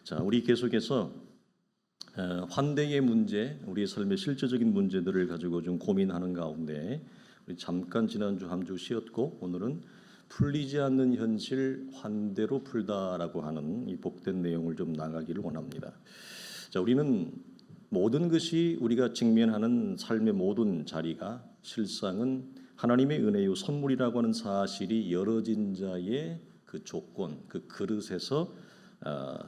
자, 우리 계속해서 환대의 문제, 우리의 삶의 실제적인 문제들을 가지고 좀 고민하는 가운데 우리 잠깐 지난주 한 주 쉬었고 오늘은 풀리지 않는 현실 환대로 풀다라고 하는 이 복된 내용을 좀 나가기를 원합니다. 자, 우리는 모든 것이 우리가 직면하는 삶의 모든 자리가 실상은 하나님의 은혜요 선물이라고 하는 사실이 열어진 자의 그 조건, 그 그릇에서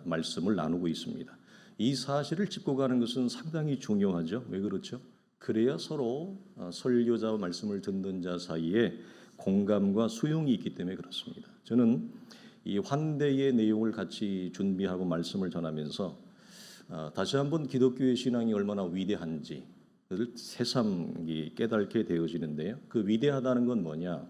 말씀을 나누고 있습니다. 이 사실을 짚고 가는 것은 상당히 중요하죠. 왜 그렇죠? 그래야 서로 설교자와 말씀을 듣는 자 사이에 공감과 수용이 있기 때문에 그렇습니다. 저는 이 환대의 내용을 같이 준비하고 말씀을 전하면서 다시 한번 기독교의 신앙이 얼마나 위대한지를 새삼 깨닫게 되어지는데요. 그 위대하다는 건 뭐냐?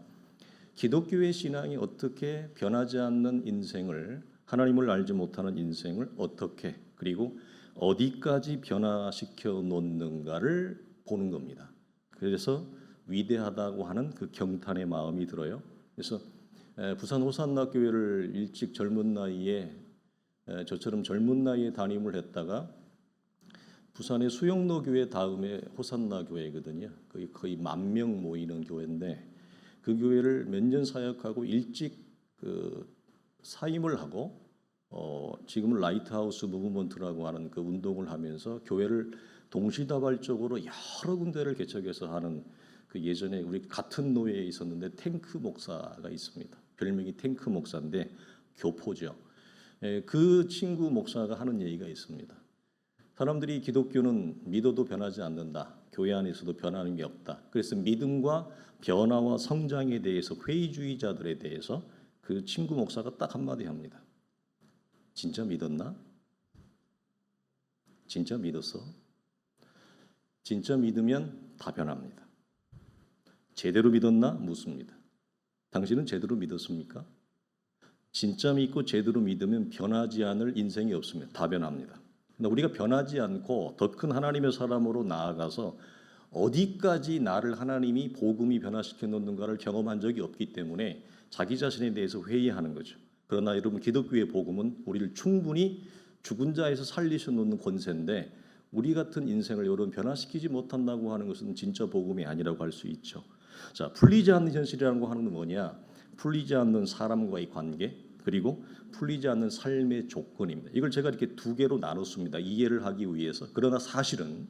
기독교의 신앙이 어떻게 변하지 않는 인생을, 하나님을 알지 못하는 인생을 어떻게 그리고 어디까지 변화시켜 놓는가를 보는 겁니다. 그래서 위대하다고 하는 그 경탄의 마음이 들어요. 그래서 부산 호산나 교회를 일찍 젊은 나이에 저처럼 젊은 나이에 담임을 했다가 부산의 수영로 교회 다음에 호산나 교회거든요. 거의 10,000명 모이는 교회인데 그 교회를 몇 년 사역하고 일찍 그 사임을 하고 지금은 라이트하우스 무브먼트라고 하는 그 운동을 하면서 교회를 동시다발적으로 여러 군데를 개척해서 하는 그 예전에 우리 같은 노예에 있었는데 탱크 목사가 있습니다. 별명이 탱크 목사인데 교포죠. 그 친구 목사가 하는 얘기가 있습니다. 사람들이 기독교는 믿어도 변하지 않는다. 교회 안에서도 변하는 게 없다. 그래서 믿음과 변화와 성장에 대해서 회의주의자들에 대해서 그 친구 목사가 딱 한마디 합니다. 진짜 믿었나? 진짜 믿었어? 진짜 믿으면 다 변합니다. 제대로 믿었나? 묻습니다. 당신은 제대로 믿었습니까? 진짜 믿고 제대로 믿으면 변하지 않을 인생이 없습니다. 다 변합니다. 근데 우리가 변하지 않고 더 큰 하나님의 사람으로 나아가서 어디까지 나를 하나님이 복음이 변화시켜 놓는가를 경험한 적이 없기 때문에 자기 자신에 대해서 회의하는 거죠. 그러나 여러분 기독교의 복음은 우리를 충분히 죽은 자에서 살리셔 놓는 권세인데 우리 같은 인생을 여러분 변화시키지 못한다고 하는 것은 진짜 복음이 아니라고 할 수 있죠. 자, 풀리지 않는 현실이라는 하는 건 뭐냐? 풀리지 않는 사람과의 관계 그리고 풀리지 않는 삶의 조건입니다. 이걸 제가 이렇게 두 개로 나눴습니다. 이해를 하기 위해서. 그러나 사실은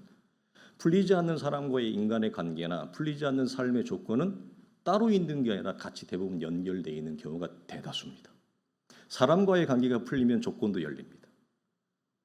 풀리지 않는 사람과의 인간의 관계나 풀리지 않는 삶의 조건은 따로 있는 게 아니라 같이 대부분 연결되어 있는 경우가 대다수입니다. 사람과의 관계가 풀리면 조건도 열립니다.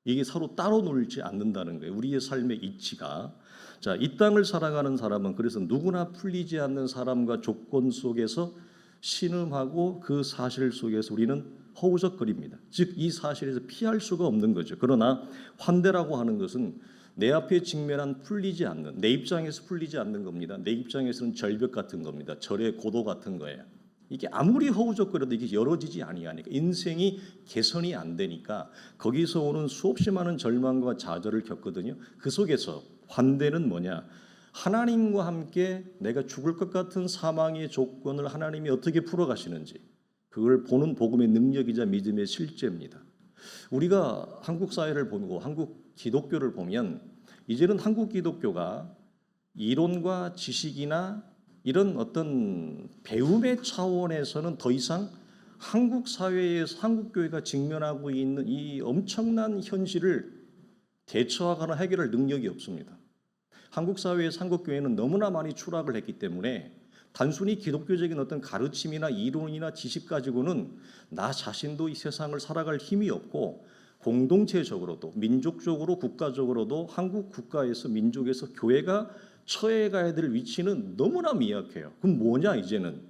이게 서로 따로 놀지 않는다는 거예요. 우리의 삶의 이치가. 자, 이 땅을 살아가는 사람은 그래서 누구나 풀리지 않는 사람과 조건 속에서 신음하고 그 사실 속에서 우리는 허우적거립니다. 즉 이 사실에서 피할 수가 없는 거죠. 그러나 환대라고 하는 것은 내 앞에 직면한 풀리지 않는, 내 입장에서 풀리지 않는 겁니다. 내 입장에서는 절벽 같은 겁니다. 절의 고도 같은 거예요. 이게 아무리 허우적거려도 이게 열어지지 아니하니까 인생이 개선이 안 되니까 거기서 오는 수없이 많은 절망과 좌절을 겪거든요. 그 속에서 환대는 뭐냐? 하나님과 함께 내가 죽을 것 같은 사망의 조건을 하나님이 어떻게 풀어가시는지 그걸 보는 복음의 능력이자 믿음의 실제입니다. 우리가 한국 사회를 보고 한국 기독교를 보면 이제는 한국 기독교가 이론과 지식이나 이런 어떤 배움의 차원에서는 더 이상 한국 사회에서 한국 교회가 직면하고 있는 이 엄청난 현실을 대처하거나 해결할 능력이 없습니다. 한국 사회에서 한국 교회는 너무나 많이 추락을 했기 때문에 단순히 기독교적인 어떤 가르침이나 이론이나 지식 가지고는 나 자신도 이 세상을 살아갈 힘이 없고 공동체적으로도 민족적으로 국가적으로도 한국 국가에서 민족에서 교회가 처해가야 될 위치는 너무나 미약해요. 그럼 뭐냐 이제는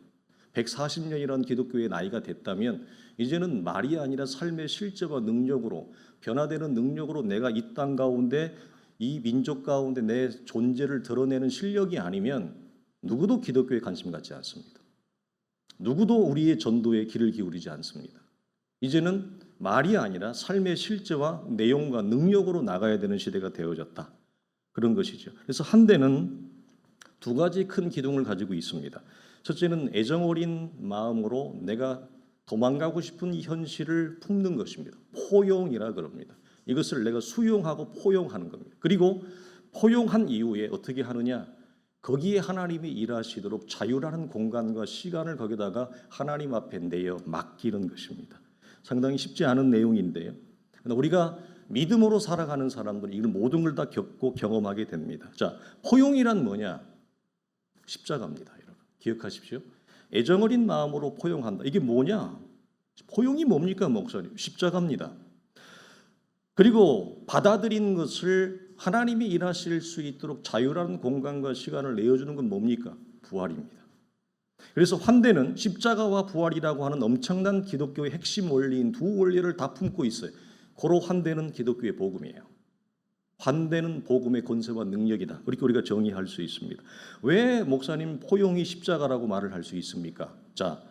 140년이라는 기독교의 나이가 됐다면 이제는 말이 아니라 삶의 실제와 능력으로 변화되는 능력으로 내가 이 땅 가운데 이 민족 가운데 내 존재를 드러내는 실력이 아니면 누구도 기독교에 관심 갖지 않습니다. 누구도 우리의 전도에 귀를 기울이지 않습니다. 이제는 말이 아니라 삶의 실제와 내용과 능력으로 나가야 되는 시대가 되어졌다. 그런 것이죠. 그래서 한대는 두 가지 큰 기둥을 가지고 있습니다. 첫째는 애정 어린 마음으로 내가 도망가고 싶은 이 현실을 품는 것입니다. 포용이라 그럽니다. 이것을 내가 수용하고 포용하는 겁니다. 그리고 포용한 이후에 어떻게 하느냐? 거기에 하나님이 일하시도록 자유라는 공간과 시간을 거기다가 하나님 앞에 내어 맡기는 것입니다. 상당히 쉽지 않은 내용인데요. 우리가 믿음으로 살아가는 사람들은 이런 모든 걸 다 겪고 경험하게 됩니다. 자, 포용이란 뭐냐? 십자가입니다. 여러분 기억하십시오. 애정어린 마음으로 포용한다. 이게 뭐냐? 포용이 뭡니까, 목사님? 십자가입니다. 그리고 받아들인 것을 하나님이 일하실 수 있도록 자유라는 공간과 시간을 내어주는 건 뭡니까? 부활입니다. 그래서 환대는 십자가와 부활이라고 하는 엄청난 기독교의 핵심 원리인 두 원리를 다 품고 있어요. 고로 환대는 기독교의 복음이에요. 환대는 복음의 권세와 능력이다. 그렇게 우리가 정의할 수 있습니다. 왜 목사님 포용이 십자가라고 말을 할 수 있습니까? 자,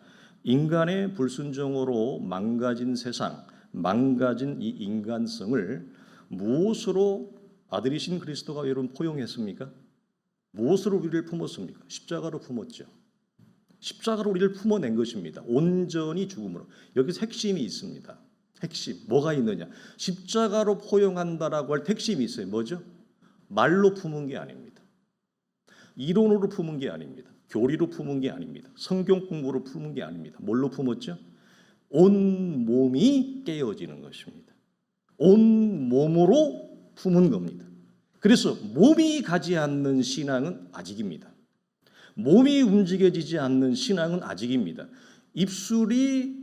인간의 불순종으로 망가진 세상, 망가진 이 인간성을 무엇으로 아들이신 그리스도가 여러분 포용했습니까? 무엇으로 우리를 품었습니까? 십자가로 품었죠. 십자가로 우리를 품어낸 것입니다. 온전히 죽음으로. 여기서 핵심이 있습니다. 핵심 뭐가 있느냐? 십자가로 포용한다라고 할 핵심이 있어요. 뭐죠? 말로 품은 게 아닙니다. 이론으로 품은 게 아닙니다. 교리로 품은 게 아닙니다. 성경 공부로 품은 게 아닙니다. 뭘로 품었죠? 온 몸이 깨어지는 것입니다. 온 몸으로 품은 겁니다. 그래서 몸이 가지 않는 신앙은 아직입니다. 몸이 움직여지지 않는 신앙은 아직입니다. 입술이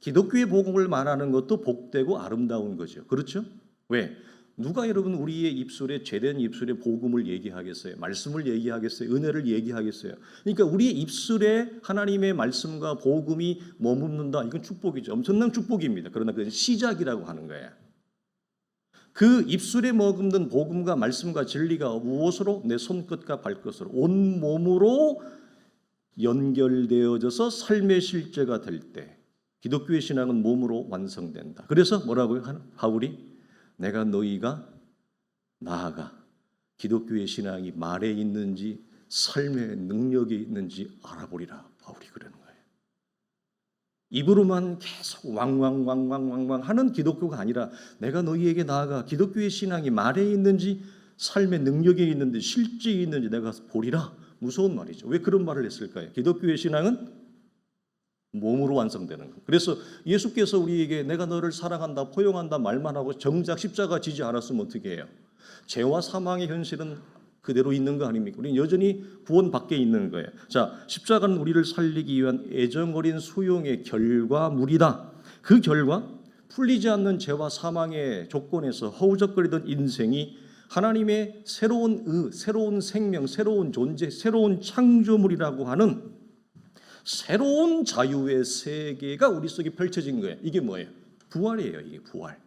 기독교의 복음을 말하는 것도 복되고 아름다운 거죠. 그렇죠? 왜? 누가 여러분 우리의 입술에 죄된 입술에 복음을 얘기하겠어요? 말씀을 얘기하겠어요? 은혜를 얘기하겠어요? 그러니까 우리의 입술에 하나님의 말씀과 복음이 머무는다. 이건 축복이죠. 엄청난 축복입니다. 그러나 그것은 시작이라고 하는 거예요. 그 입술에 머금는 복음과 말씀과 진리가 무엇으로? 내 손끝과 발끝으로 온 몸으로 연결되어져서 삶의 실제가 될 때 기독교의 신앙은 몸으로 완성된다. 그래서 뭐라고요? 바울이 내가 너희가 나아가 기독교의 신앙이 말에 있는지 삶의 능력이 있는지 알아보리라. 바울이 그러는 거예요. 입으로만 계속 왕왕왕왕왕왕 하는 기독교가 아니라 내가 너희에게 나아가 기독교의 신앙이 말에 있는지 삶의 능력이 있는지 실제 있는지 내가 보리라. 무서운 말이죠. 왜 그런 말을 했을까요? 기독교의 신앙은 몸으로 완성되는 것. 그래서 예수께서 우리에게 내가 너를 사랑한다, 포용한다 말만 하고 정작 십자가 지지 않았으면 어떻게 해요? 죄와 사망의 현실은 그대로 있는 거 아닙니까? 우리는 여전히 구원 밖에 있는 거예요. 자, 십자가는 우리를 살리기 위한 애정어린 수용의 결과물이다. 그 결과 풀리지 않는 죄와 사망의 조건에서 허우적거리던 인생이 하나님의 새로운 새로운 생명, 새로운 존재, 새로운 창조물이라고 하는 새로운 자유의 세계가 우리 속에 펼쳐진 거예요. 이게 뭐예요? 부활이에요. 이게 부활.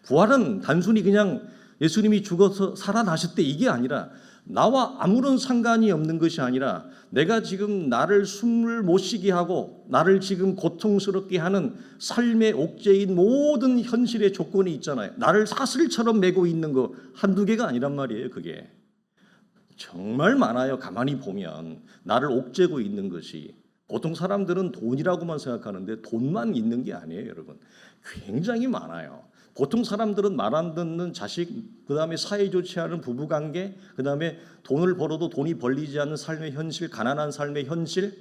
부활은 단순히 그냥 예수님이 죽어서 살아나셨대 이게 아니라 나와 아무런 상관이 없는 것이 아니라 내가 지금 나를 숨을 못 쉬게 하고 나를 지금 고통스럽게 하는 삶의 옥죄인 모든 현실의 조건이 있잖아요. 나를 사슬처럼 메고 있는 거 한두 개가 아니란 말이에요. 그게. 정말 많아요. 가만히 보면 나를 옥죄고 있는 것이. 보통 사람들은 돈이라고만 생각하는데 돈만 있는 게 아니에요, 여러분. 굉장히 많아요. 보통 사람들은 말 안 듣는 자식, 그 다음에 사이 좋지 않은 부부관계, 그 다음에 돈을 벌어도 돈이 벌리지 않는 삶의 현실, 가난한 삶의 현실,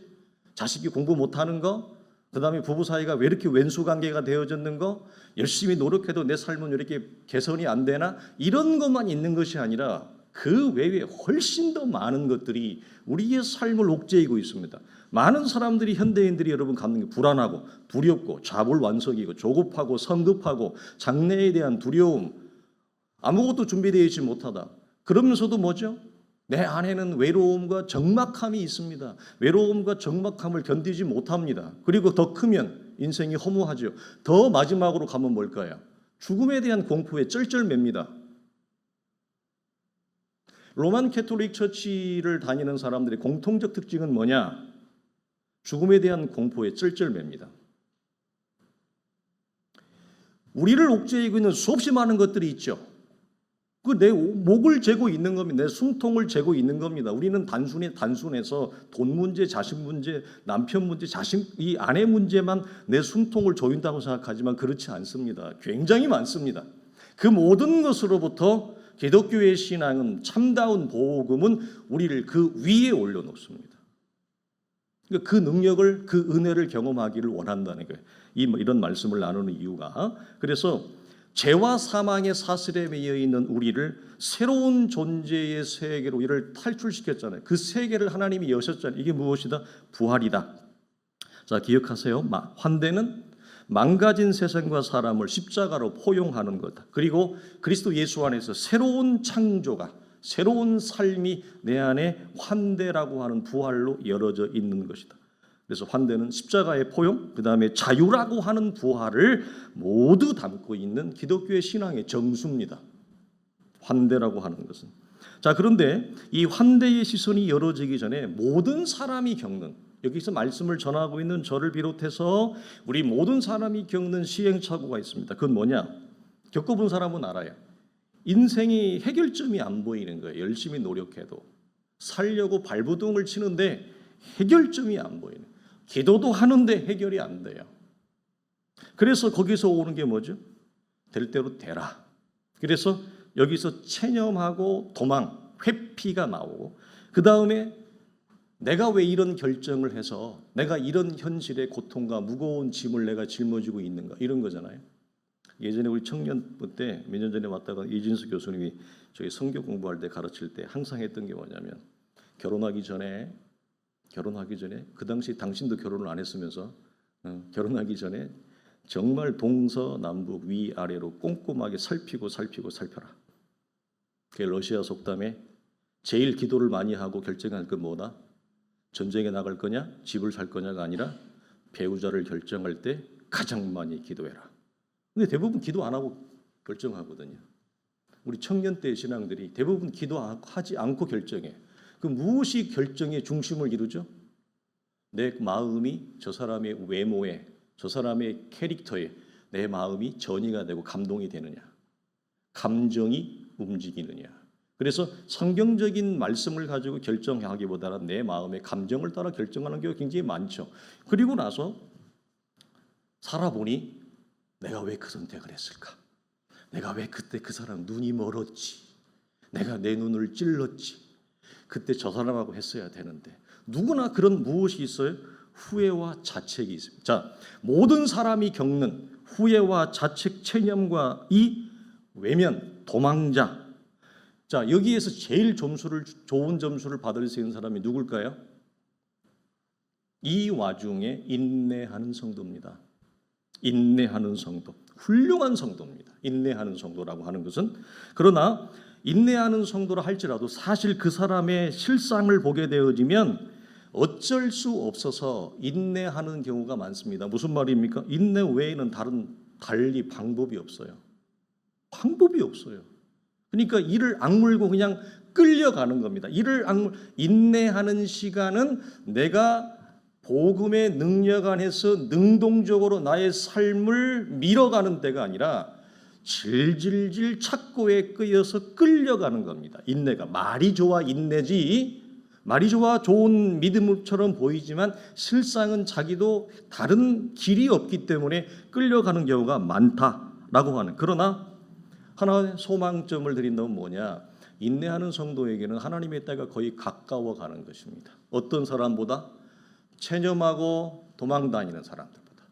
자식이 공부 못하는 거, 그 다음에 부부 사이가 왜 이렇게 왼수관계가 되어졌는 거, 열심히 노력해도 내 삶은 왜 이렇게 개선이 안 되나, 이런 것만 있는 것이 아니라 그 외에 훨씬 더 많은 것들이 우리의 삶을 옥죄이고 있습니다. 많은 사람들이 현대인들이 여러분 갖는 게 불안하고 두렵고 자불완석이고 조급하고 성급하고 장래에 대한 두려움, 아무것도 준비되어 있지 못하다. 그러면서도 뭐죠? 내 안에는 외로움과 적막함이 있습니다. 외로움과 적막함을 견디지 못합니다. 그리고 더 크면 인생이 허무하죠. 더 마지막으로 가면 뭘까요? 죽음에 대한 공포에 쩔쩔맵니다. 로만 캐톨릭 처치를 다니는 사람들의 공통적 특징은 뭐냐? 죽음에 대한 공포에 쩔쩔맵니다. 우리를 옥죄이고 있는 수없이 많은 것들이 있죠. 그 내 목을 재고 있는 겁니다. 내 숨통을 재고 있는 겁니다. 우리는 단순해서 돈 문제, 자식 문제, 남편 문제, 이 아내 문제만 내 숨통을 조인다고 생각하지만 그렇지 않습니다. 굉장히 많습니다. 그 모든 것으로부터 기독교의 신앙은, 참다운 복음은 우리를 그 위에 올려놓습니다. 그 능력을, 그 은혜를 경험하기를 원한다는 거예요. 이런 말씀을 나누는 이유가, 그래서 죄와 사망의 사슬에 매여 있는 우리를 새로운 존재의 세계로 우리를 탈출시켰잖아요. 그 세계를 하나님이 여셨잖아요. 이게 무엇이다? 부활이다. 자, 기억하세요. 환대는 망가진 세상과 사람을 십자가로 포용하는 거다. 그리고 그리스도 예수 안에서 새로운 창조가, 새로운 삶이 내 안에 환대라고 하는 부활로 열어져 있는 것이다. 그래서 환대는 십자가의 포용, 그 다음에 자유라고 하는 부활을 모두 담고 있는 기독교의 신앙의 정수입니다. 환대라고 하는 것은. 자, 그런데 이 환대의 시선이 열어지기 전에 모든 사람이 겪는, 여기서 말씀을 전하고 있는 저를 비롯해서 우리 모든 사람이 겪는 시행착오가 있습니다. 그건 뭐냐? 겪어본 사람은 알아요. 인생이 해결점이 안 보이는 거예요. 열심히 노력해도. 살려고 발버둥을 치는데 해결점이 안 보이는 거예요. 기도도 하는데 해결이 안 돼요. 그래서 거기서 오는 게 뭐죠? 될 대로 되라. 그래서 여기서 체념하고 도망, 회피가 나오고, 그 다음에 내가 왜 이런 결정을 해서 내가 이런 현실의 고통과 무거운 짐을 내가 짊어지고 있는가, 이런 거잖아요. 예전에 우리 청년부 때 몇 년 전에 왔다가 이진수 교수님이 저희 성경 공부할 때 가르칠 때 항상 했던 게 뭐냐면, 결혼하기 전에 그 당시 당신도 결혼을 안 했으면서 결혼하기 전에 정말 동서남북 위아래로 꼼꼼하게 살펴라. 그게 러시아 속담에 제일 기도를 많이 하고 결정할 건 뭐다? 전쟁에 나갈 거냐, 집을 살 거냐가 아니라 배우자를 결정할 때 가장 많이 기도해라. 근데 대부분 기도 안 하고 결정하거든요. 우리 청년 때 신앙들이 대부분 기도하지 않고 결정해. 그 무엇이 결정의 중심을 이루죠? 내 마음이 저 사람의 외모에, 저 사람의 캐릭터에 내 마음이 전이가 되고 감동이 되느냐, 감정이 움직이느냐. 그래서 성경적인 말씀을 가지고 결정하기보다는 내 마음의 감정을 따라 결정하는 경우가 굉장히 많죠. 그리고 나서 살아보니 내가 왜 그 선택을 했을까? 내가 왜 그때 그 사람 눈이 멀었지? 내가 내 눈을 찔렀지? 그때 저 사람하고 했어야 되는데. 누구나 그런 무엇이 있어요? 후회와 자책이 있습니다. 자, 모든 사람이 겪는 후회와 자책, 체념과 이 외면, 도망자. 자, 여기에서 제일 좋은 점수를 받을 수 있는 사람이 누굴까요? 이 와중에 인내하는 성도입니다. 인내하는 성도, 훌륭한 성도입니다. 인내하는 성도라고 하는 것은. 그러나 인내하는 성도라 할지라도 사실 그 사람의 실상을 보게 되어지면 어쩔 수 없어서 인내하는 경우가 많습니다. 무슨 말입니까? 인내 외에는 달리 방법이 없어요. 방법이 없어요. 그러니까 이를 악물고 그냥 끌려가는 겁니다. 인내하는 시간은 내가 복음의 능력 안에서 능동적으로 나의 삶을 밀어가는 때가 아니라 질질질 착고에 끌려서 끌려가는 겁니다. 인내가 말이 좋아 인내지, 말이 좋아 좋은 믿음처럼 보이지만 실상은 자기도 다른 길이 없기 때문에 끌려가는 경우가 많다라고 하는. 그러나 하나의 소망점을 드린다면 뭐냐? 인내하는 성도에게는 하나님의 때가 거의 가까워 가는 것입니다. 어떤 사람보다? 체념하고 도망다니는 사람들보다,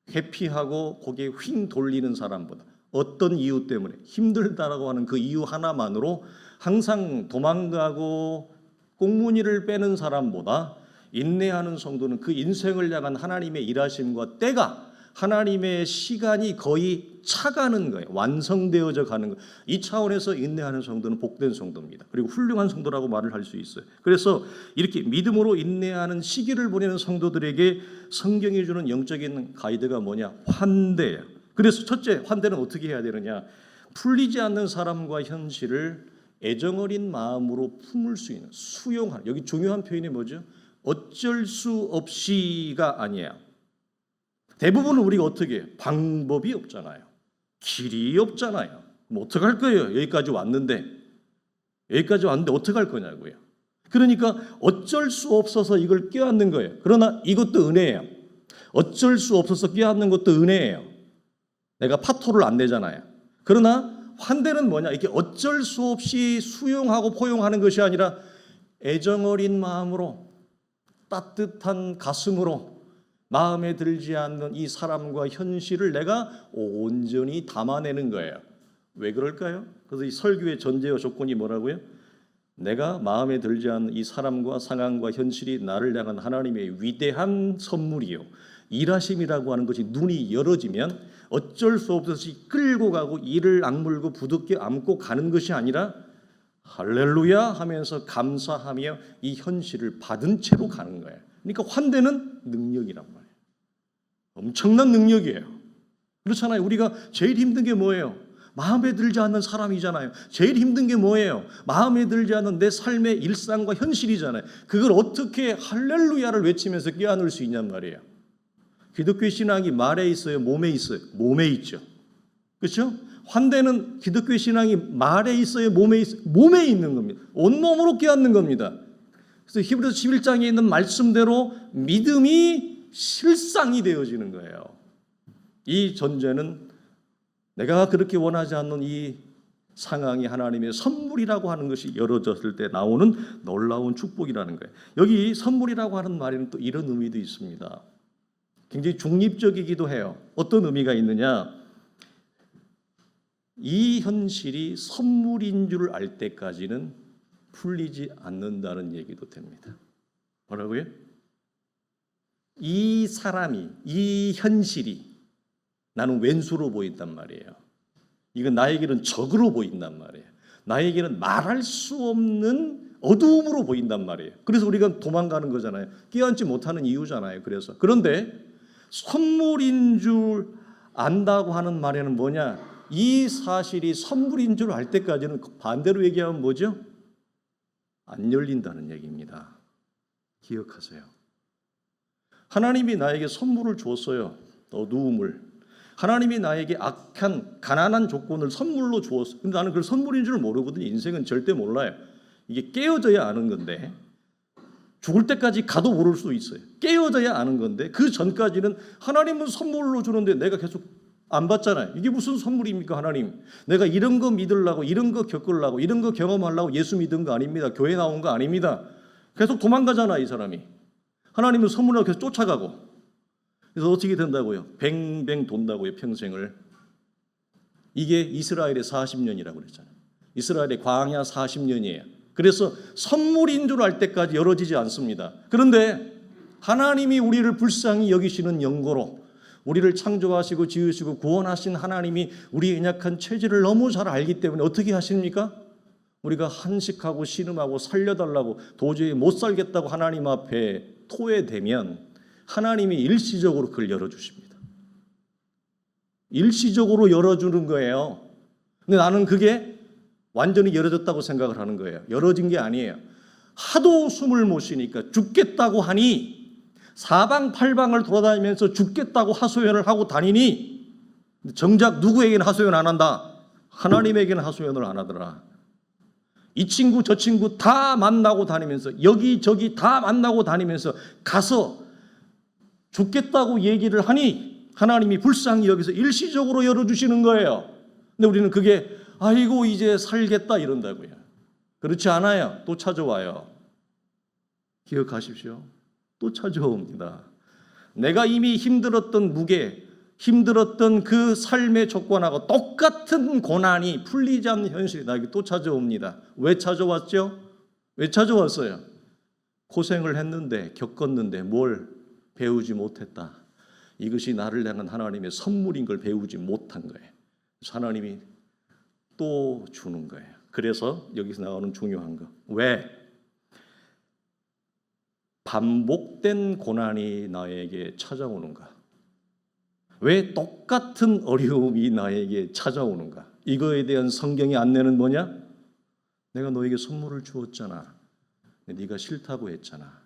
회피하고 고개 휙 돌리는 사람보다, 어떤 이유 때문에 힘들다라고 하는 그 이유 하나만으로 항상 도망가고 꽁무니를 빼는 사람보다 인내하는 성도는 그 인생을 향한 하나님의 일하심과 때가, 하나님의 시간이 거의 차가는 거예요. 완성되어져 가는 거예요. 이 차원에서 인내하는 성도는 복된 성도입니다. 그리고 훌륭한 성도라고 말을 할 수 있어요. 그래서 이렇게 믿음으로 인내하는 시기를 보내는 성도들에게 성경이 주는 영적인 가이드가 뭐냐? 환대예요. 그래서 첫째, 환대는 어떻게 해야 되느냐? 풀리지 않는 사람과 현실을 애정어린 마음으로 품을 수 있는, 수용하는. 여기 중요한 표현이 뭐죠? 어쩔 수 없이가 아니에요. 대부분은 우리가 어떻게 해요? 방법이 없잖아요. 길이 없잖아요. 뭐 어떡할 거예요? 여기까지 왔는데 어떡할 거냐고요. 그러니까 어쩔 수 없어서 이걸 껴안는 거예요. 그러나 이것도 은혜예요. 어쩔 수 없어서 껴안는 것도 은혜예요. 내가 파토를 안 내잖아요. 그러나 환대는 뭐냐? 이게 어쩔 수 없이 수용하고 포용하는 것이 아니라 애정어린 마음으로, 따뜻한 가슴으로, 마음에 들지 않는 이 사람과 현실을 내가 온전히 담아내는 거예요. 왜 그럴까요? 그래서 이 설교의 전제와 조건이 뭐라고요? 내가 마음에 들지 않는 이 사람과 상황과 현실이 나를 향한 하나님의 위대한 선물이요, 일하심이라고 하는 것이 눈이 열어지면 어쩔 수 없이 끌고 가고 이를 악물고 부둥켜 안고 가는 것이 아니라 할렐루야 하면서 감사하며 이 현실을 받은 채로 가는 거예요. 그러니까 환대는 능력이란 말이에요. 엄청난 능력이에요. 그렇잖아요. 우리가 제일 힘든 게 뭐예요? 마음에 들지 않는 사람이잖아요. 제일 힘든 게 뭐예요? 마음에 들지 않는 내 삶의 일상과 현실이잖아요. 그걸 어떻게 할렐루야를 외치면서 껴안을 수 있냔 말이에요. 기독교 신앙이 말에 있어요? 몸에 있어요? 몸에 있죠. 그렇죠? 환대는 기독교 신앙이 말에 있어요? 몸에 있어요? 몸에 있는 겁니다. 온몸으로 껴안는 겁니다. 그래서 히브리서 11장에 있는 말씀대로 믿음이 실상이 되어지는 거예요. 이 전제는 내가 그렇게 원하지 않는 이 상황이 하나님의 선물이라고 하는 것이 열어졌을 때 나오는 놀라운 축복이라는 거예요. 여기 선물이라고 하는 말에는 또 이런 의미도 있습니다. 굉장히 중립적이기도 해요. 어떤 의미가 있느냐? 이 현실이 선물인 줄 알 때까지는 풀리지 않는다는 얘기도 됩니다. 뭐라고요? 이 사람이, 이 현실이 나는 왼수로 보인단 말이에요. 이건 나에게는 적으로 보인단 말이에요. 나에게는 말할 수 없는 어두움으로 보인단 말이에요. 그래서 우리가 도망가는 거잖아요. 끼얹지 못하는 이유잖아요. 그런데 선물인 줄 안다고 하는 말에는 뭐냐? 이 사실이 선물인 줄 알 때까지는 반대로 얘기하면 뭐죠? 안 열린다는 얘기입니다. 기억하세요. 하나님이 나에게 선물을 줬어요. 어두움을. 하나님이 나에게 악한 가난한 조건을 선물로 주었어요. 근데 나는 그걸 선물인 줄 모르거든요. 인생은 절대 몰라요. 이게 깨어져야 아는 건데 죽을 때까지 가도 모를 수 있어요. 깨어져야 아는 건데 그 전까지는 하나님은 선물로 주는데 내가 계속 안 받잖아요. 이게 무슨 선물입니까, 하나님? 내가 이런 거 믿으려고, 이런 거 겪으려고, 이런 거 경험하려고 예수 믿은 거 아닙니다. 교회 나온 거 아닙니다. 계속 도망가잖아, 이 사람이. 하나님은 선물로 계속 쫓아가고. 그래서 어떻게 된다고요? 뱅뱅 돈다고요, 평생을. 이게 이스라엘의 40년이라고 그랬잖아요. 이스라엘의 광야 40년이에요. 그래서 선물인 줄 알 때까지 열어지지 않습니다. 그런데 하나님이 우리를 불쌍히 여기시는 연고로 우리를 창조하시고 지으시고 구원하신 하나님이 우리의 연약한 체질을 너무 잘 알기 때문에 어떻게 하십니까? 우리가 한식하고 신음하고 살려달라고 도저히 못 살겠다고 하나님 앞에 토해대면 하나님이 일시적으로 그걸 열어주십니다. 일시적으로 열어주는 거예요. 근데 나는 그게 완전히 열어졌다고 생각을 하는 거예요. 열어진 게 아니에요. 하도 숨을 못 쉬니까 죽겠다고 하니 사방팔방을 돌아다니면서 죽겠다고 하소연을 하고 다니니 정작 누구에게는 하소연 안 한다. 하나님에게는 하소연을 안 하더라. 이 친구 저 친구 다 만나고 다니면서 여기저기 다 만나고 다니면서 가서 죽겠다고 얘기를 하니 하나님이 불쌍히 여기서 일시적으로 열어주시는 거예요. 근데 우리는 그게 아이고 이제 살겠다 이런다고요. 그렇지 않아요. 또 찾아와요. 기억하십시오. 또 찾아옵니다. 내가 이미 힘들었던 무게, 힘들었던 그 삶의 조건하고 똑같은 고난이 풀리지 않는 현실이 나에게 또 찾아옵니다. 왜 찾아왔죠? 왜 찾아왔어요? 고생을 했는데, 겪었는데 뭘 배우지 못했다. 이것이 나를 향한 하나님의 선물인 걸 배우지 못한 거예요. 그래서 하나님이 또 주는 거예요. 그래서 여기서 나오는 중요한 거. 왜? 반복된 고난이 나에게 찾아오는가? 왜 똑같은 어려움이 나에게 찾아오는가? 이거에 대한 성경의 안내는 뭐냐? 내가 너에게 선물을 주었잖아. 네가 싫다고 했잖아.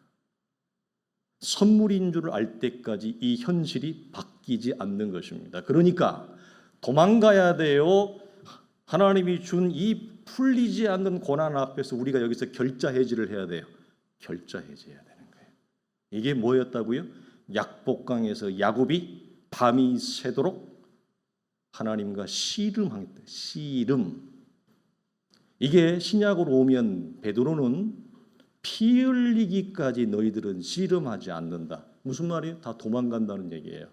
선물인 줄 알 때까지 이 현실이 바뀌지 않는 것입니다. 그러니까 도망가야 돼요? 하나님이 준 이 풀리지 않는 고난 앞에서 우리가 여기서 결자 해지를 해야 돼요. 결자 해지해야 되는 거예요. 이게 뭐였다고요? 약복강에서 야곱이 밤이 새도록 하나님과 씨름하겠다. 씨름. 이게 신약으로 오면 베드로는 피 흘리기까지 너희들은 씨름하지 않는다. 무슨 말이에요? 다 도망간다는 얘기예요.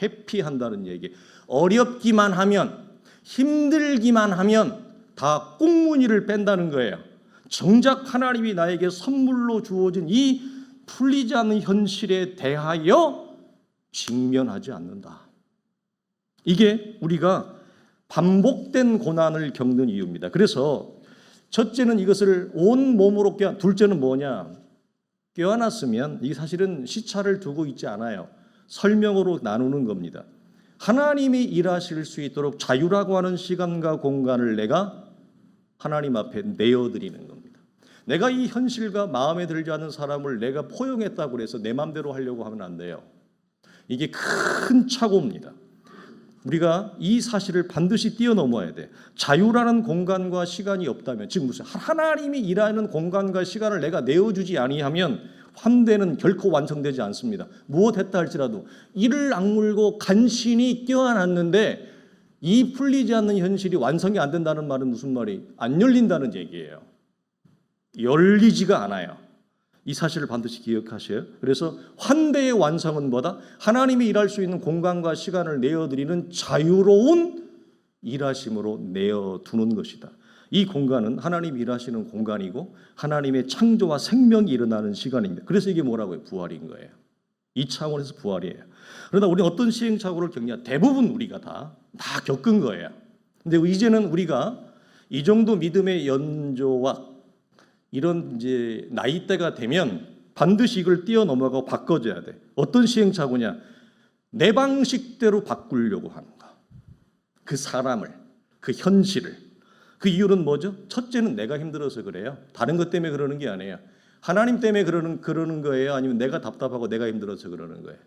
회피한다는 얘기. 어렵기만 하면, 힘들기만 하면 다 꽁무니를 뺀다는 거예요. 정작 하나님이 나에게 선물로 주어진 이 풀리지 않는 현실에 대하여 직면하지 않는다. 이게 우리가 반복된 고난을 겪는 이유입니다. 그래서 첫째는 이것을 온 몸으로 둘째는 뭐냐? 껴안았으면 이게 사실은 시차를 두고 있지 않아요. 설명으로 나누는 겁니다. 하나님이 일하실 수 있도록 자유라고 하는 시간과 공간을 내가 하나님 앞에 내어드리는 겁니다. 내가 이 현실과 마음에 들지 않는 사람을 내가 포용했다고 해서 내 마음대로 하려고 하면 안 돼요. 이게 큰 착오입니다. 우리가 이 사실을 반드시 뛰어넘어야 돼. 자유라는 공간과 시간이 없다면, 지금 무슨 하나님이 일하는 공간과 시간을 내가 내어주지 아니하면 환대는 결코 완성되지 않습니다. 무엇 했다 할지라도 이를 악물고 간신히 껴안았는데 이 풀리지 않는 현실이 완성이 안 된다는 말은 무슨 말이? 안 열린다는 얘기예요. 열리지가 않아요. 이 사실을 반드시 기억하셔요. 그래서 환대의 완성은 뭐다? 하나님이 일할 수 있는 공간과 시간을 내어드리는 자유로운 일하심으로 내어두는 것이다. 이 공간은 하나님이 일하시는 공간이고 하나님의 창조와 생명이 일어나는 시간입니다. 그래서 이게 뭐라고요? 부활인 거예요. 이 차원에서 부활이에요. 그러나 우리는 어떤 시행착오를 겪냐? 대부분 우리가 다 겪은 거예요. 근데 이제는 우리가 이 정도 믿음의 연조와 이런 이제 나이대가 되면 반드시 이걸 뛰어넘어가고 바꿔줘야 돼. 어떤 시행착오냐? 내 방식대로 바꾸려고 하는 거. 그 사람을, 그 현실을. 그 이유는 뭐죠? 첫째는 내가 힘들어서 그래요. 다른 것 때문에 그러는 게 아니에요. 하나님 때문에 그러는 거예요? 아니면 내가 답답하고 내가 힘들어서 그러는 거예요?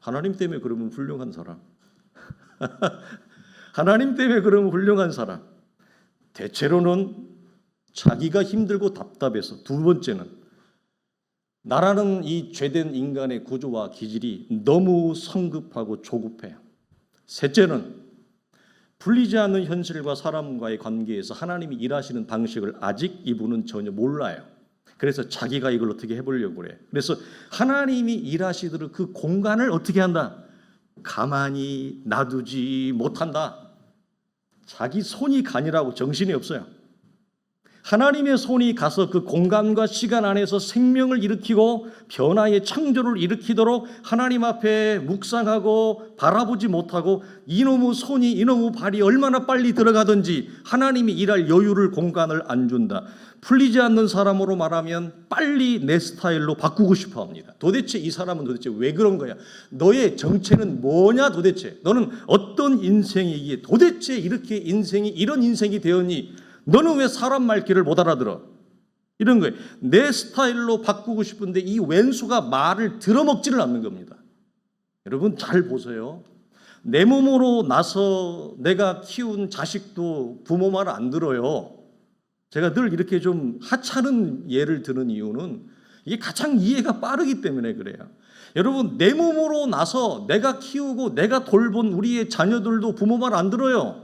하나님 때문에 그러면 훌륭한 사람. 하나님 때문에 그러면 훌륭한 사람. 대체로는 자기가 힘들고 답답해서. 두 번째는 나라는 이 죄된 인간의 구조와 기질이 너무 성급하고 조급해요. 셋째는 풀리지 않는 현실과 사람과의 관계에서 하나님이 일하시는 방식을 아직 이분은 전혀 몰라요. 그래서 자기가 이걸 어떻게 해보려고 그래. 그래서 하나님이 일하시도록 그 공간을 어떻게 한다? 가만히 놔두지 못한다. 자기 손이 가니라고 정신이 없어요. 하나님의 손이 가서 그 공간과 시간 안에서 생명을 일으키고 변화의 창조를 일으키도록 하나님 앞에 묵상하고 바라보지 못하고 이놈의 손이 이놈의 발이 얼마나 빨리 들어가든지 하나님이 일할 여유를 공간을 안 준다. 풀리지 않는 사람으로 말하면 빨리 내 스타일로 바꾸고 싶어 합니다. 도대체 이 사람은 도대체 왜 그런 거야? 너의 정체는 뭐냐 도대체? 너는 어떤 인생이기에 도대체 이렇게 인생이 이런 인생이 되었니? 너는 왜 사람 말귀를 못 알아들어? 이런 거예요. 내 스타일로 바꾸고 싶은데 이 왼수가 말을 들어먹지를 않는 겁니다. 여러분 잘 보세요. 내 몸으로 나서 내가 키운 자식도 부모 말 안 들어요. 제가 늘 이렇게 좀 하찮은 예를 드는 이유는 이게 가장 이해가 빠르기 때문에 그래요. 여러분 내 몸으로 나서 내가 키우고 내가 돌본 우리의 자녀들도 부모 말 안 들어요.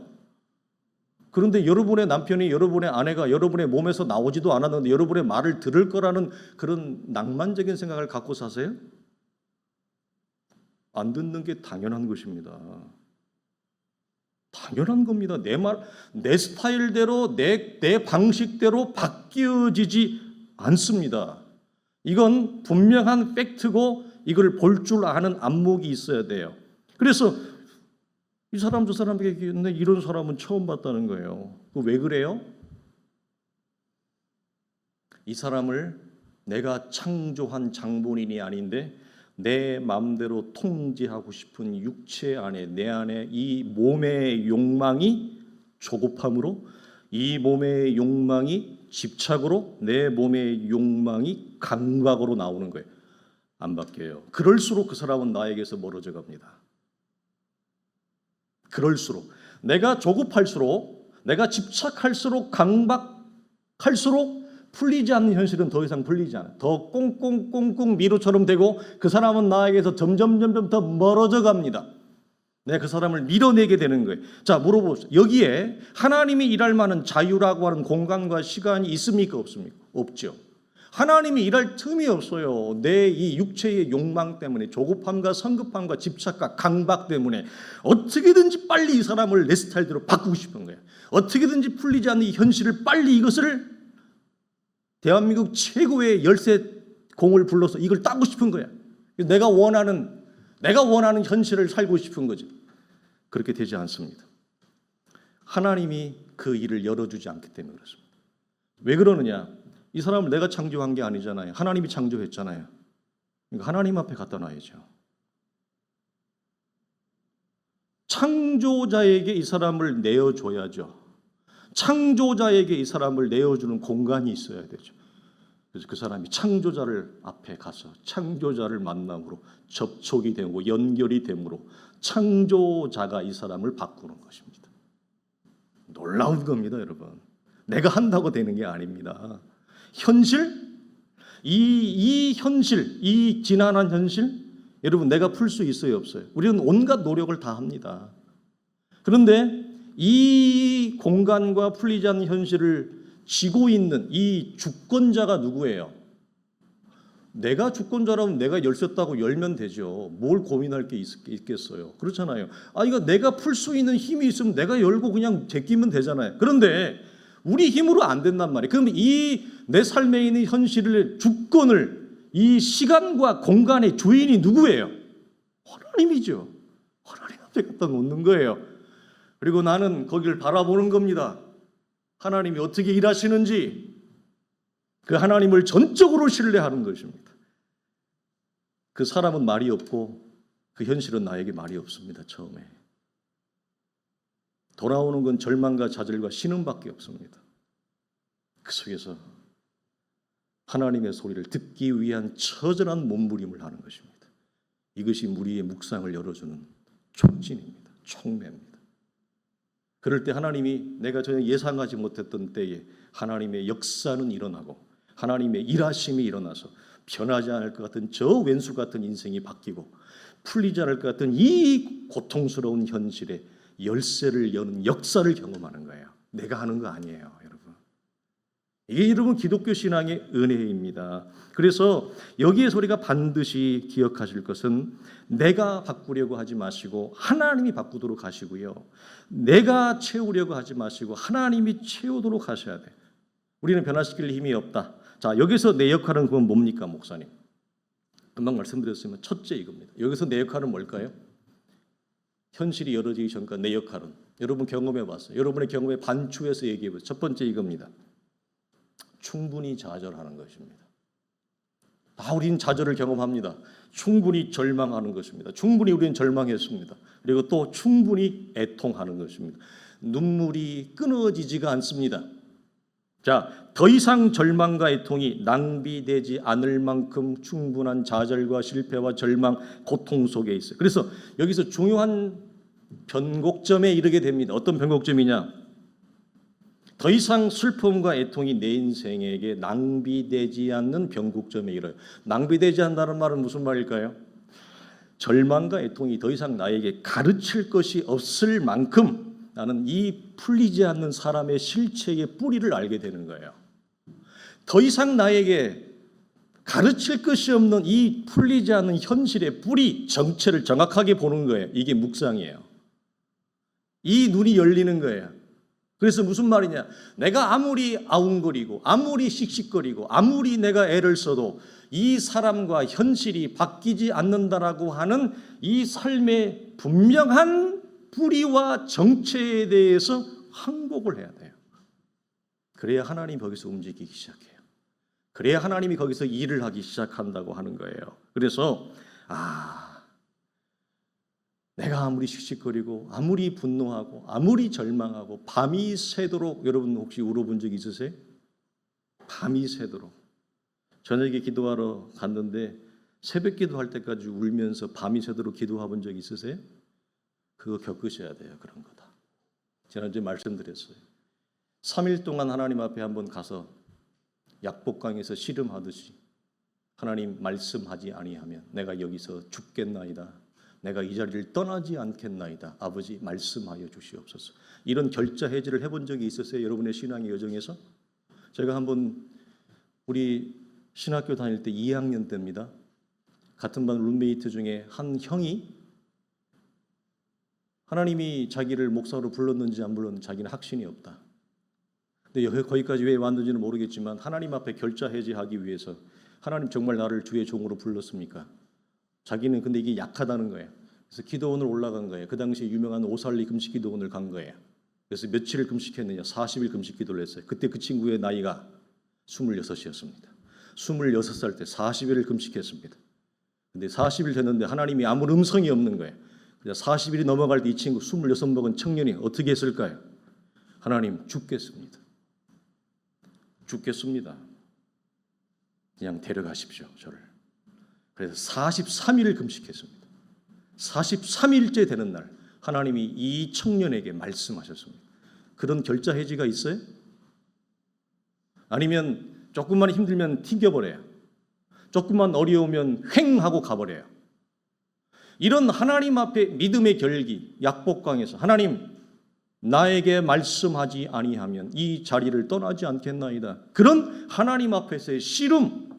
그런데 여러분의 남편이 여러분의 아내가 여러분의 몸에서 나오지도 않았는데 여러분의 말을 들을 거라는 그런 낭만적인 생각을 갖고 사세요? 안 듣는 게 당연한 것입니다. 당연한 겁니다. 내 스타일대로 내 방식대로 바뀌어지지 않습니다. 이건 분명한 팩트고 이걸 볼 줄 아는 안목이 있어야 돼요. 그래서 이 사람 저 사람에게 얘기했는데 이런 사람은 처음 봤다는 거예요. 왜 그래요? 이 사람을 내가 창조한 장본인이 아닌데 내 마음대로 통제하고 싶은 육체 안에 내 안에 이 몸의 욕망이 조급함으로 이 몸의 욕망이 집착으로 내 몸의 욕망이 감각으로 나오는 거예요. 안 바뀌어요. 그럴수록 그 사람은 나에게서 멀어져 갑니다. 그럴수록 내가 조급할수록, 내가 집착할수록, 강박할수록 풀리지 않는 현실은 더 이상 풀리지 않아요. 더 꽁꽁꽁꽁 미로처럼 되고 그 사람은 나에게서 점점 더 멀어져 갑니다. 내가 그 사람을 밀어내게 되는 거예요. 자, 물어보세요. 여기에 하나님이 일할 만한 자유라고 하는 공간과 시간이 있습니까? 없습니까? 없죠. 하나님이 일할 틈이 없어요. 내 이 육체의 욕망 때문에, 조급함과 성급함과 집착과 강박 때문에 어떻게든지 빨리 이 사람을 내 스타일대로 바꾸고 싶은 거예요. 어떻게든지 풀리지 않는 이 현실을 빨리 이것을 대한민국 최고의 열쇠 공을 불러서 이걸 따고 싶은 거야. 내가 원하는 현실을 살고 싶은 거죠. 그렇게 되지 않습니다. 하나님이 그 일을 열어주지 않기 때문에 그렇습니다. 왜 그러느냐? 이 사람을 내가 창조한 게 아니잖아요. 하나님이 창조했잖아요. 그러니까 하나님 앞에 갖다 놔야죠. 창조자에게 이 사람을 내어줘야죠. 창조자에게 이 사람을 내어주는 공간이 있어야 되죠. 그래서 그 사람이 창조자를 앞에 가서 창조자를 만남으로 접촉이 되고 연결이 되므로 창조자가 이 사람을 바꾸는 것입니다. 놀라운 겁니다, 여러분. 내가 한다고 되는 게 아닙니다. 현실, 이 현실, 이 지난한 현실, 여러분 내가 풀 수 있어요, 없어요? 우리는 온갖 노력을 다 합니다. 그런데 이 공간과 풀리지 않는 현실을 지고 있는 이 주권자가 누구예요? 내가 주권자라면 내가 열쇠 따고 열면 되죠. 뭘 고민할 게 있겠어요? 그렇잖아요. 이거 내가 풀 수 있는 힘이 있으면 내가 열고 그냥 제끼면 되잖아요. 그런데 우리 힘으로 안 된단 말이에요. 그럼 이 내 삶에 있는 현실을, 주권을, 이 시간과 공간의 주인이 누구예요? 하나님이죠. 하나님 앞에 갖다 놓는 거예요. 그리고 나는 거기를 바라보는 겁니다. 하나님이 어떻게 일하시는지, 그 하나님을 전적으로 신뢰하는 것입니다. 그 사람은 말이 없고 그 현실은 나에게 말이 없습니다. 처음에 돌아오는 건 절망과 좌절과 신음밖에 없습니다. 그 속에서 하나님의 소리를 듣기 위한 처절한 몸부림을 하는 것입니다. 이것이 우리의 묵상을 열어주는 촉진입니다. 촉매입니다. 그럴 때 하나님이 내가 전혀 예상하지 못했던 때에 하나님의 역사는 일어나고 하나님의 일하심이 일어나서 변하지 않을 것 같은 저 왼수 같은 인생이 바뀌고 풀리지 않을 것 같은 이 고통스러운 현실에 열쇠를 여는 역사를 경험하는 거예요. 내가 하는 거 아니에요, 여러분. 이게 여러분 기독교 신앙의 은혜입니다. 그래서 여기에서 우리가 반드시 기억하실 것은 내가 바꾸려고 하지 마시고 하나님이 바꾸도록 하시고요. 내가 채우려고 하지 마시고 하나님이 채우도록 하셔야 돼요. 우리는 변화시킬 힘이 없다. 자, 여기서 내 역할은 그건 뭡니까, 목사님? 금방 말씀드렸으면 첫째 이겁니다. 여기서 내 역할은 뭘까요? 현실이 열어지기 전까지 내 역할은, 여러분 경험해 봤어요. 여러분의 경험에 반추해서 얘기해 보세요. 첫 번째 이겁니다. 충분히 좌절하는 것입니다. 우리는 좌절을 경험합니다. 충분히 절망하는 것입니다. 충분히 우리는 절망했습니다. 그리고 또 충분히 애통하는 것입니다. 눈물이 끊어지지가 않습니다. 자, 더 이상 절망과 애통이 낭비되지 않을 만큼 충분한 좌절과 실패와 절망, 고통 속에 있어요. 그래서 여기서 중요한 변곡점에 이르게 됩니다. 어떤 변곡점이냐? 더 이상 슬픔과 애통이 내 인생에게 낭비되지 않는 변곡점에 이르요. 낭비되지 않는다는 말은 무슨 말일까요? 절망과 애통이 더 이상 나에게 가르칠 것이 없을 만큼 나는 이 풀리지 않는 사람의 실체의 뿌리를 알게 되는 거예요. 더 이상 나에게 가르칠 것이 없는 이 풀리지 않는 현실의 뿌리, 정체를 정확하게 보는 거예요. 이게 묵상이에요. 이 눈이 열리는 거예요. 그래서 무슨 말이냐? 내가 아무리 아웅거리고 아무리 씩씩거리고 아무리 내가 애를 써도 이 사람과 현실이 바뀌지 않는다라고 하는 이 삶의 분명한 뿌리와 정체에 대해서 항복을 해야 돼요. 그래야 하나님이 거기서 움직이기 시작해요. 그래야 하나님이 거기서 일을 하기 시작한다고 하는 거예요. 그래서 내가 아무리 씩씩거리고 아무리 분노하고 아무리 절망하고 밤이 새도록, 여러분 혹시 울어본 적 있으세요? 밤이 새도록. 저녁에 기도하러 갔는데 새벽 기도할 때까지 울면서 밤이 새도록 기도해 본 적 있으세요? 그거 겪으셔야 돼요. 그런 거다. 지난주에 말씀드렸어요. 3일 동안 하나님 앞에 한번 가서 약복강에서 씨름하듯이 하나님 말씀하지 아니하면 내가 여기서 죽겠나이다. 내가 이 자리를 떠나지 않겠나이다. 아버지 말씀하여 주시옵소서. 이런 결자 해지를 해본 적이 있었어요? 여러분의 신앙의 여정에서? 제가 한번 우리 신학교 다닐 때 2학년 때입니다. 같은 반 룸메이트 중에 한 형이 하나님이 자기를 목사로 불렀는지 안 불렀는지 자기는 확신이 없다. 근데 거기까지 왜 왔는지는 모르겠지만 하나님 앞에 결자 해지하기 위해서 하나님 정말 나를 주의 종으로 불렀습니까? 자기는 근데 이게 약하다는 거예요. 그래서 기도원을 올라간 거예요. 그 당시에 유명한 오살리 금식 기도원을 간 거예요. 그래서 며칠을 금식했느냐? 40일 금식 기도를 했어요. 그때 그 친구의 나이가 26이었습니다. 26살 때 40일을 금식했습니다. 근데 40일 됐는데 하나님이 아무 음성이 없는 거예요. 그래서 40일이 넘어갈 때 이 친구 26 먹은 청년이 어떻게 했을까요? 하나님 죽겠습니다. 죽겠습니다. 그냥 데려가십시오, 저를. 그래서 43일을 금식했습니다. 43일째 되는 날 하나님이 이 청년에게 말씀하셨습니다. 그런 결자 해지가 있어요? 아니면 조금만 힘들면 튕겨버려요. 조금만 어려우면 횡 하고 가버려요. 이런 하나님 앞에 믿음의 결기, 약복강에서 하나님 나에게 말씀하지 아니하면 이 자리를 떠나지 않겠나이다. 그런 하나님 앞에서의 씨름,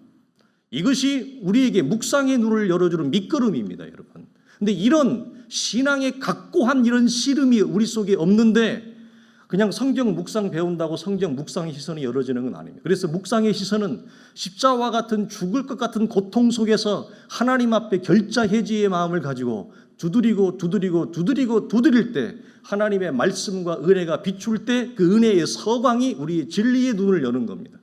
이것이 우리에게 묵상의 눈을 열어주는 밑거름입니다, 여러분. 근데 이런 신앙의 각고한 이런 씨름이 우리 속에 없는데 그냥 성경 묵상 배운다고 성경 묵상의 시선이 열어지는 건 아닙니다. 그래서 묵상의 시선은 십자와 같은 죽을 것 같은 고통 속에서 하나님 앞에 결자 해지의 마음을 가지고 두드릴 때 하나님의 말씀과 은혜가 비출 때 그 은혜의 서광이 우리의 진리의 눈을 여는 겁니다.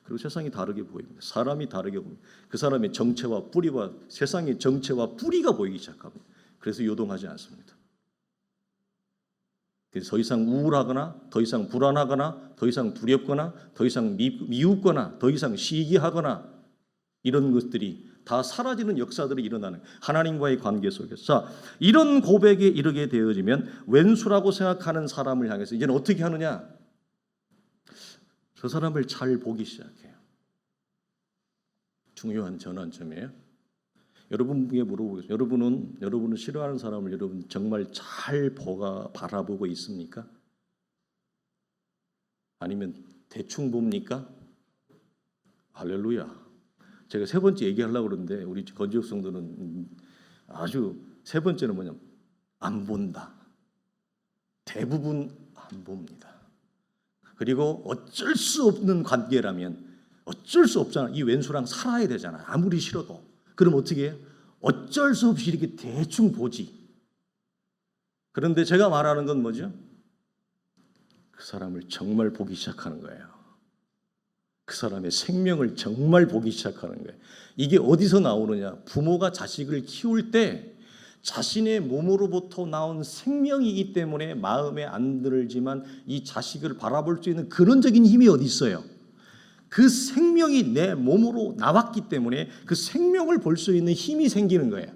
그리고 세상이 다르게 보입니다. 사람이 다르게 보입니다. 그 사람의 정체와 뿌리와 세상의 정체와 뿌리가 보이기 시작합니다. 그래서 요동하지 않습니다. 그래서 더 이상 우울하거나 더 이상 불안하거나 더 이상 두렵거나 더 이상 미웃거나 더 이상 시기하거나 이런 것들이 다 사라지는 역사들이 일어나는 하나님과의 관계 속에서 자, 이런 고백에 이르게 되어지면 왼수라고 생각하는 사람을 향해서 이제는 어떻게 하느냐? 저 사람을 잘 보기 시작해요. 중요한 전환점이에요. 여러분에게 물어보겠습니다. 여러분은 싫어하는 사람을 여러분 정말 잘 바라보고 있습니까? 아니면 대충 봅니까? 할렐루야. 제가 세 번째 얘기하려고 그러는데 우리 건지욱 성도는 아주 세 번째는 뭐냐면 안 본다. 대부분 안 봅니다. 그리고 어쩔 수 없는 관계라면 어쩔 수 없잖아. 이 왼수랑 살아야 되잖아. 아무리 싫어도. 그럼 어떻게 해요? 어쩔 수 없이 이렇게 대충 보지. 그런데 제가 말하는 건 뭐죠? 그 사람을 정말 보기 시작하는 거예요. 그 사람의 생명을 정말 보기 시작하는 거예요. 이게 어디서 나오느냐? 부모가 자식을 키울 때 자신의 몸으로부터 나온 생명이기 때문에 마음에 안 들지만 이 자식을 바라볼 수 있는 근원적인 힘이 어디 있어요? 그 생명이 내 몸으로 나왔기 때문에 그 생명을 볼 수 있는 힘이 생기는 거예요.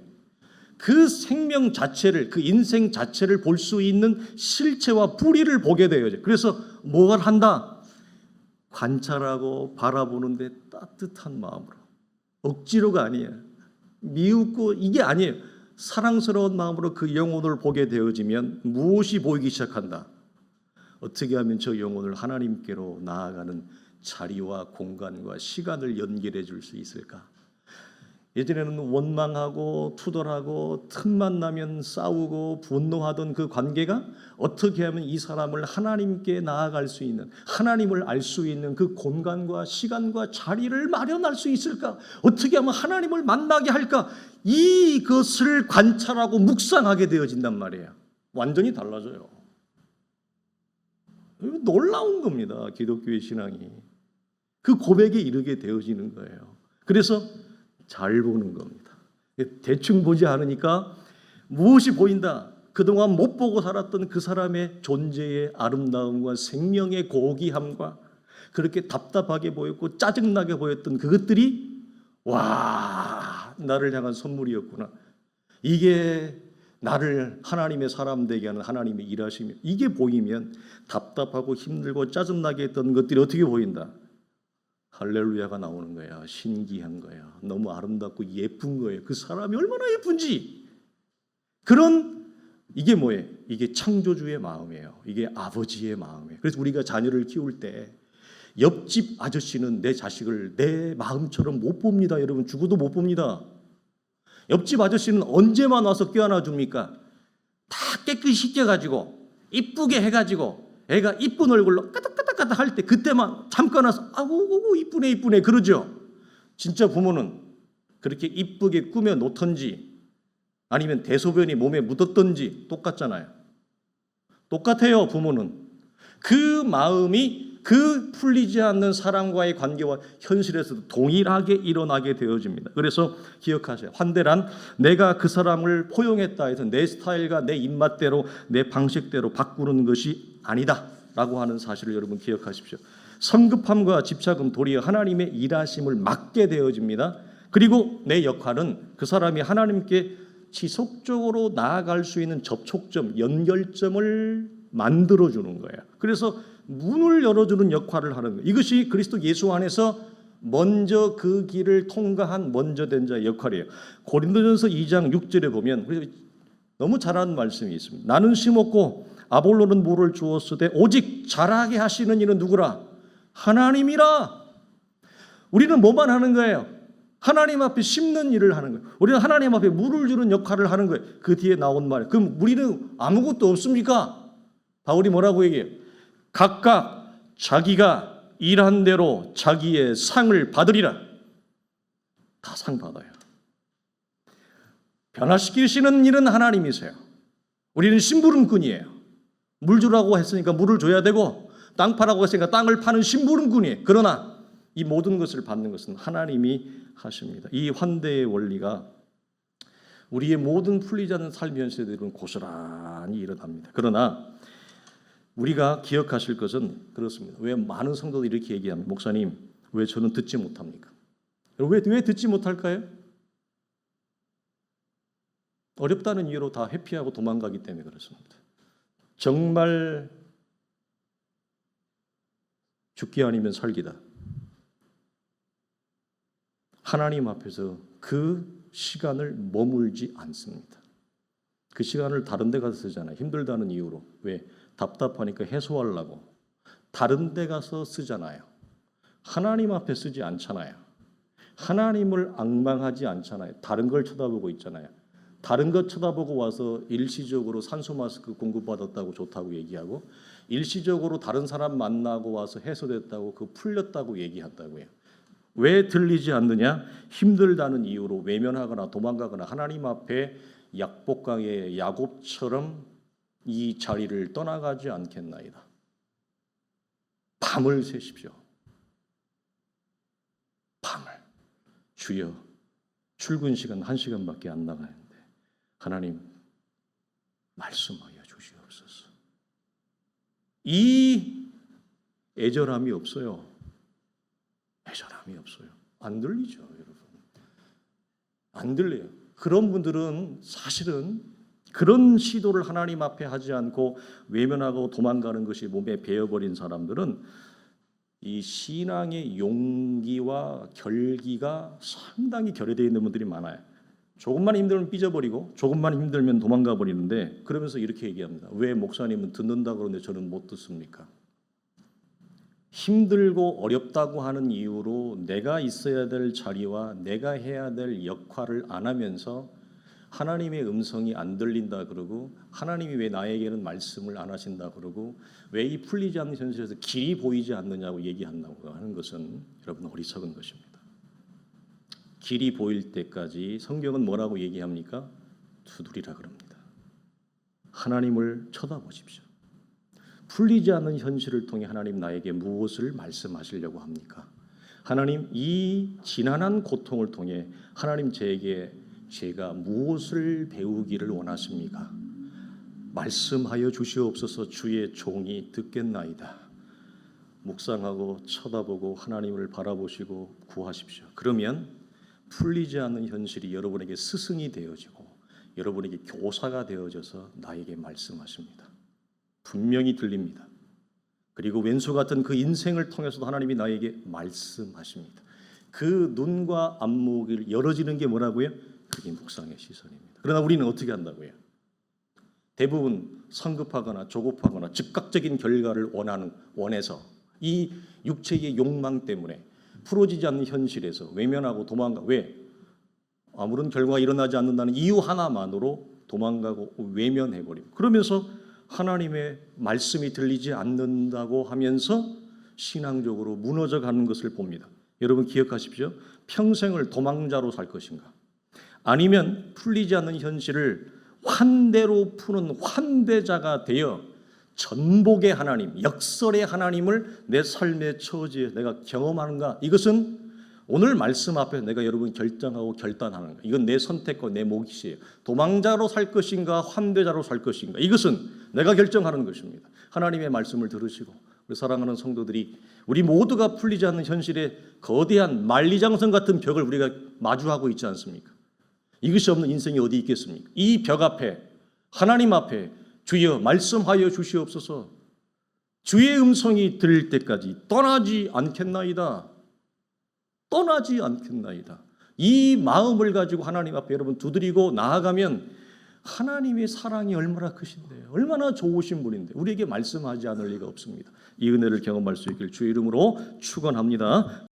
그 생명 자체를, 그 인생 자체를 볼 수 있는 실체와 뿌리를 보게 돼요. 그래서 뭐가 한다? 관찰하고 바라보는데 따뜻한 마음으로. 억지로가 아니에요. 미웃고 이게 아니에요. 사랑스러운 마음으로 그 영혼을 보게 되어지면 무엇이 보이기 시작한다? 어떻게 하면 저 영혼을 하나님께로 나아가는 자리와 공간과 시간을 연결해 줄 수 있을까? 예전에는 원망하고 투덜하고 틈만 나면 싸우고 분노하던 그 관계가 어떻게 하면 이 사람을 하나님께 나아갈 수 있는, 하나님을 알 수 있는 그 공간과 시간과 자리를 마련할 수 있을까? 어떻게 하면 하나님을 만나게 할까? 이것을 관찰하고 묵상하게 되어진단 말이에요. 완전히 달라져요. 놀라운 겁니다. 기독교의 신앙이. 그 고백에 이르게 되어지는 거예요. 그래서 잘 보는 겁니다. 대충 보지 않으니까 무엇이 보인다? 그동안 못 보고 살았던 그 사람의 존재의 아름다움과 생명의 고귀함과 그렇게 답답하게 보였고 짜증나게 보였던 그것들이 와, 나를 향한 선물이었구나. 이게 나를 하나님의 사람 되게 하는 하나님의 일하심이 이게 보이면 답답하고 힘들고 짜증나게 했던 것들이 어떻게 보인다? 할렐루야가 나오는 거야. 신기한 거야. 너무 아름답고 예쁜 거예요. 그 사람이 얼마나 예쁜지. 그런 이게 뭐예요? 이게 창조주의 마음이에요. 이게 아버지의 마음이에요. 그래서 우리가 자녀를 키울 때 옆집 아저씨는 내 자식을 내 마음처럼 못 봅니다. 여러분 죽어도 못 봅니다. 옆집 아저씨는 언제만 와서 껴안아 줍니까? 다 깨끗이 씻겨가지고 이쁘게 해가지고 애가 이쁜 얼굴로 까딱까딱까딱 할 때 그때만 잠깐 와서 아우 이쁘네 이쁘네 그러죠. 진짜 부모는 그렇게 이쁘게 꾸며 놓던지 아니면 대소변이 몸에 묻었던지 똑같잖아요. 똑같아요. 부모는 그 마음이 그 풀리지 않는 사람과의 관계와 현실에서도 동일하게 일어나게 되어집니다. 그래서 기억하세요. 환대란 내가 그 사람을 포용했다 해서 내 스타일과 내 입맛대로 내 방식대로 바꾸는 것이 아니다 라고 하는 사실을 여러분 기억하십시오. 성급함과 집착은 도리어 하나님의 일하심을 막게 되어집니다. 그리고 내 역할은 그 사람이 하나님께 지속적으로 나아갈 수 있는 접촉점, 연결점을 만들어주는 거예요. 그래서 문을 열어주는 역할을 하는 거예요. 이것이 그리스도 예수 안에서 먼저 그 길을 통과한 먼저 된 자의 역할이에요. 고린도전서 2장 6절에 보면 너무 잘하는 말씀이 있습니다. 나는 심었고 아볼로는 물을 주었으되 오직 자라게 하시는 이는 누구라? 하나님이라. 우리는 뭐만 하는 거예요? 하나님 앞에 심는 일을 하는 거예요. 우리는 하나님 앞에 물을 주는 역할을 하는 거예요. 그 뒤에 나온 말. 그럼 우리는 아무것도 없습니까? 바울이 뭐라고 얘기해요? 각각 자기가 일한 대로 자기의 상을 받으리라. 다 상 받아요. 변화시키시는 일은 하나님이세요. 우리는 심부름꾼이에요. 물 주라고 했으니까 물을 줘야 되고 땅 파라고 했으니까 땅을 파는 심부름꾼이에요. 그러나 이 모든 것을 받는 것은 하나님이 하십니다. 이 환대의 원리가 우리의 모든 풀리지 않는 삶의 현실들은 고스란히 일어납니다. 그러나 우리가 기억하실 것은 그렇습니다. 왜 많은 성도들이 이렇게 얘기합니다. 목사님, 왜 저는 듣지 못합니까? 왜 듣지 못할까요? 어렵다는 이유로 다 회피하고 도망가기 때문에 그렇습니다. 정말 죽기 아니면 살기다. 하나님 앞에서 그 시간을 머물지 않습니다. 그 시간을 다른 데 가서 쓰잖아요. 힘들다는 이유로. 왜? 답답하니까 해소하려고. 다른 데 가서 쓰잖아요. 하나님 앞에 쓰지 않잖아요. 하나님을 앙망하지 않잖아요. 다른 걸 쳐다보고 있잖아요. 다른 것 쳐다보고 와서 일시적으로 산소 마스크 공급받았다고 좋다고 얘기하고 일시적으로 다른 사람 만나고 와서 해소됐다고 그 풀렸다고 얘기한다고요. 왜 들리지 않느냐? 힘들다는 이유로 외면하거나 도망가거나 하나님 앞에 약복강의 야곱처럼 이 자리를 떠나가지 않겠나이다. 밤을 새십시오. 밤을. 주여, 출근 시간 1시간밖에 안 나가는데 하나님 말씀하여 주시옵소서. 이 애절함이 없어요. 애절함이 없어요. 안 들리죠, 여러분. 안 들려요. 그런 분들은 사실은 그런 시도를 하나님 앞에 하지 않고 외면하고 도망가는 것이 몸에 배어버린 사람들은 이 신앙의 용기와 결기가 상당히 결여되어 있는 분들이 많아요. 조금만 힘들면 삐져버리고 조금만 힘들면 도망가 버리는데 그러면서 이렇게 얘기합니다. 왜 목사님은 듣는다고 그러는데 저는 못 듣습니까? 힘들고 어렵다고 하는 이유로 내가 있어야 될 자리와 내가 해야 될 역할을 안 하면서 하나님의 음성이 안 들린다 그러고 하나님이 왜 나에게는 말씀을 안 하신다 그러고 왜 이 풀리지 않는 현실에서 길이 보이지 않느냐고 얘기한다고 하는 것은 여러분 어리석은 것입니다. 길이 보일 때까지 성경은 뭐라고 얘기합니까? 두드리라 그럽니다. 하나님을 쳐다보십시오. 풀리지 않는 현실을 통해 하나님 나에게 무엇을 말씀하시려고 합니까? 하나님 이 지난한 고통을 통해 하나님 제가 무엇을 배우기를 원하십니까? 말씀하여 주시옵소서. 주의 종이 듣겠나이다. 묵상하고 쳐다보고 하나님을 바라보시고 구하십시오. 그러면 풀리지 않는 현실이 여러분에게 스승이 되어지고 여러분에게 교사가 되어져서 나에게 말씀하십니다. 분명히 들립니다. 그리고 왼수 같은 그 인생을 통해서도 하나님이 나에게 말씀하십니다. 그 눈과 안목이 열어지는 게 뭐라고요? 그게 묵상의 시선입니다. 그러나 우리는 어떻게 한다고요? 대부분 성급하거나 조급하거나 즉각적인 결과를 원해서 이 육체의 욕망 때문에 풀어지지 않는 현실에서 외면하고 도망가. 왜? 아무런 결과가 일어나지 않는다는 이유 하나만으로 도망가고 외면해버립니다. 그러면서 하나님의 말씀이 들리지 않는다고 하면서 신앙적으로 무너져가는 것을 봅니다. 여러분 기억하십시오. 평생을 도망자로 살 것인가? 아니면 풀리지 않는 현실을 환대로 푸는 환대자가 되어 전복의 하나님, 역설의 하나님을 내 삶의 처지에 내가 경험하는가? 이것은 오늘 말씀 앞에 내가 여러분 결정하고 결단하는 거. 이건 내 선택과 내 몫이에요. 도망자로 살 것인가 환대자로 살 것인가. 이것은 내가 결정하는 것입니다. 하나님의 말씀을 들으시고 우리 사랑하는 성도들이 우리 모두가 풀리지 않는 현실에 거대한 만리장성 같은 벽을 우리가 마주하고 있지 않습니까? 이것이 없는 인생이 어디 있겠습니까? 이 벽 앞에 하나님 앞에 주여 말씀하여 주시옵소서. 주의 음성이 들릴 때까지 떠나지 않겠나이다. 떠나지 않겠나이다. 이 마음을 가지고 하나님 앞에 여러분 두드리고 나아가면 하나님의 사랑이 얼마나 크신데요. 얼마나 좋으신 분인데 우리에게 말씀하지 않을 리가 없습니다. 이 은혜를 경험할 수 있길 주의 이름으로 축원합니다.